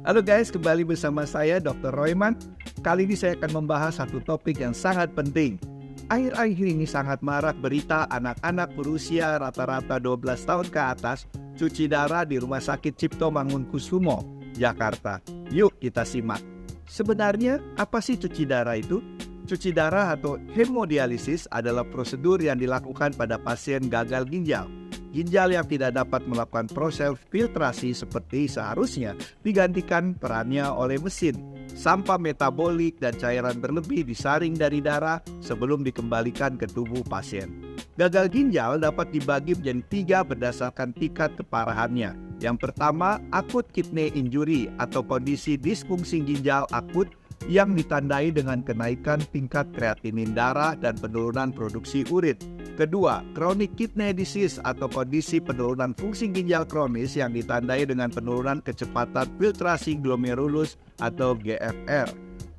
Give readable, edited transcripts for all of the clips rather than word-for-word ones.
Halo guys, kembali bersama saya Dr. Royman. Kali ini saya akan membahas satu topik yang sangat penting. Akhir-akhir ini sangat marak berita anak-anak berusia rata-rata 12 tahun ke atas cuci darah di Rumah Sakit Cipto Mangunkusumo, Jakarta. Yuk kita simak. Sebenarnya apa sih cuci darah itu? Cuci darah atau hemodialisis adalah prosedur yang dilakukan pada pasien gagal ginjal. Ginjal yang tidak dapat melakukan proses filtrasi seperti seharusnya digantikan perannya oleh mesin. Sampah metabolik dan cairan berlebih disaring dari darah sebelum dikembalikan ke tubuh pasien. Gagal ginjal dapat dibagi menjadi 3 berdasarkan tingkat keparahannya. Yang pertama, acute kidney injury atau kondisi disfungsi ginjal akut yang ditandai dengan kenaikan tingkat kreatinin darah dan penurunan produksi urin. Kedua, chronic kidney disease atau kondisi penurunan fungsi ginjal kronis yang ditandai dengan penurunan kecepatan filtrasi glomerulus atau GFR.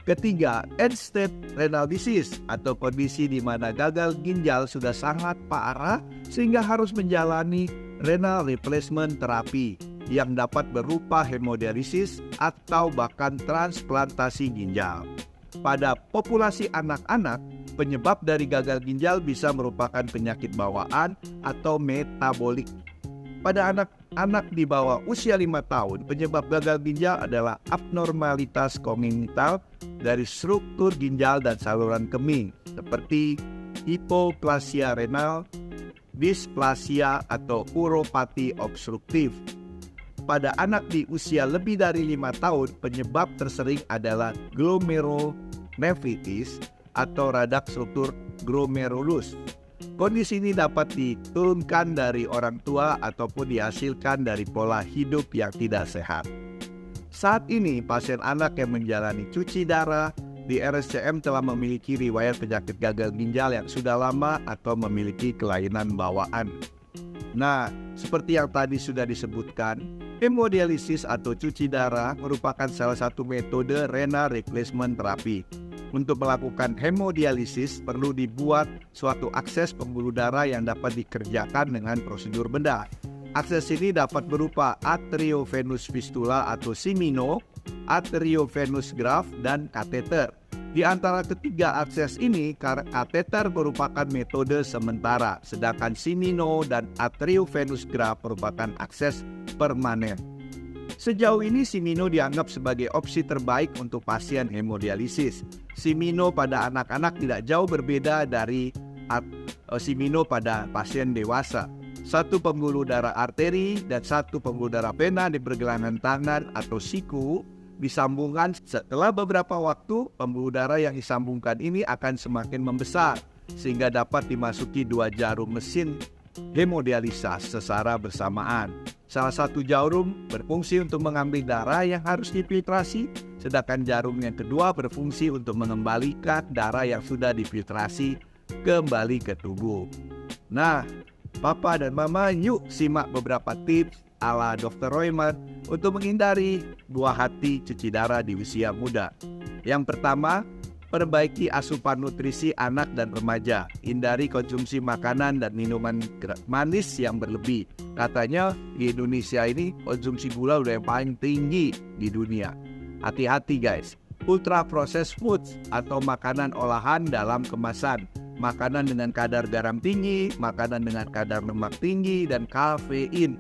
Ketiga, end-stage renal disease atau kondisi di mana gagal ginjal sudah sangat parah sehingga harus menjalani renal replacement therapy yang dapat berupa hemodialisis atau bahkan transplantasi ginjal. Pada populasi anak-anak, penyebab dari gagal ginjal bisa merupakan penyakit bawaan atau metabolik. Pada anak-anak di bawah usia 5 tahun, penyebab gagal ginjal adalah abnormalitas kongenital dari struktur ginjal dan saluran kemih, seperti hipoplasia renal, displasia atau uropati obstruktif. Pada anak di usia lebih dari 5 tahun, penyebab tersering adalah glomerulonefritis atau radak struktur glomerulus. Kondisi ini dapat diturunkan dari orang tua ataupun dihasilkan dari pola hidup yang tidak sehat. Saat ini, pasien anak yang menjalani cuci darah di RSCM telah memiliki riwayat penyakit gagal ginjal yang sudah lama atau memiliki kelainan bawaan. Nah, seperti yang tadi sudah disebutkan, hemodialisis atau cuci darah merupakan salah satu metode renal replacement therapy. Untuk melakukan hemodialisis perlu dibuat suatu akses pembuluh darah yang dapat dikerjakan dengan prosedur bedah. Akses ini dapat berupa arteriovenous fistula atau simino, arteriovenous graft, dan kateter. Di antara ketiga akses ini, kateter merupakan metode sementara, sedangkan simino dan arteriovenous graft merupakan akses permanen. Sejauh ini simino dianggap sebagai opsi terbaik untuk pasien hemodialisis. Simino pada anak-anak tidak jauh berbeda dari simino pada pasien dewasa. Satu pembuluh darah arteri dan satu pembuluh darah vena di pergelangan tangan atau siku disambungkan. Setelah beberapa waktu, pembuluh darah yang disambungkan ini akan semakin membesar sehingga dapat dimasuki 2 jarum mesin hemodialisa secara bersamaan. Salah satu jarum berfungsi untuk mengambil darah yang harus difiltrasi, sedangkan jarum yang kedua berfungsi untuk mengembalikan darah yang sudah difiltrasi kembali ke tubuh. Nah, Papa dan Mama, yuk simak beberapa tips ala Dr. Royman untuk menghindari buah hati cuci darah di usia muda. Yang pertama, perbaiki asupan nutrisi anak dan remaja. Hindari konsumsi makanan dan minuman manis yang berlebih. Katanya di Indonesia ini konsumsi gula udah yang paling tinggi di dunia. Hati-hati guys. Ultra processed foods atau makanan olahan dalam kemasan. Makanan dengan kadar garam tinggi, makanan dengan kadar lemak tinggi, dan kafein.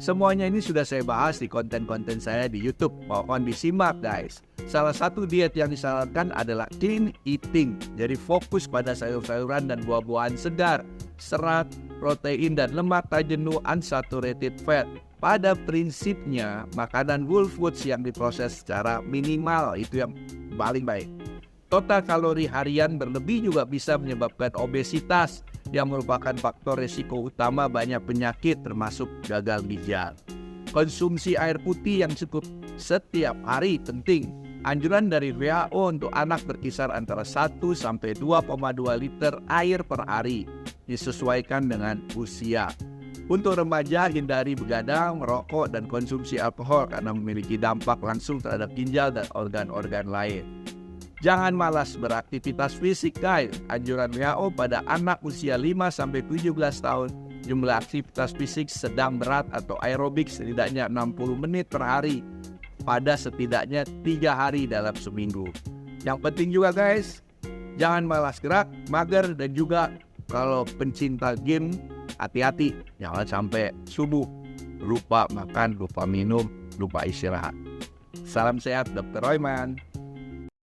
Semuanya ini sudah saya bahas di konten-konten saya di YouTube. Mohon disimak guys. Salah satu diet yang disarankan adalah clean eating. Jadi fokus pada sayur-sayuran dan buah-buahan segar, serat, protein, dan lemak tak jenuh unsaturated fat. Pada prinsipnya, makanan whole foods yang diproses secara minimal itu yang paling baik. Total kalori harian berlebih juga bisa menyebabkan obesitas yang merupakan faktor risiko utama banyak penyakit termasuk gagal ginjal. Konsumsi air putih yang cukup setiap hari penting. Anjuran dari WHO untuk anak berkisar antara 1 sampai 2,2 liter air per hari, disesuaikan dengan usia. Untuk remaja, hindari begadang, merokok, dan konsumsi alkohol karena memiliki dampak langsung terhadap ginjal dan organ-organ lain. Jangan malas beraktivitas fisik guys. Anjuran WHO pada anak usia 5-17 tahun jumlah aktivitas fisik sedang berat atau aerobik setidaknya 60 menit per hari pada setidaknya 3 hari dalam seminggu. Yang penting juga guys, jangan malas gerak, mager, dan juga kalau pencinta game, hati-hati. Jangan sampai subuh lupa makan, lupa minum, lupa istirahat. Salam sehat, Dr. Royman.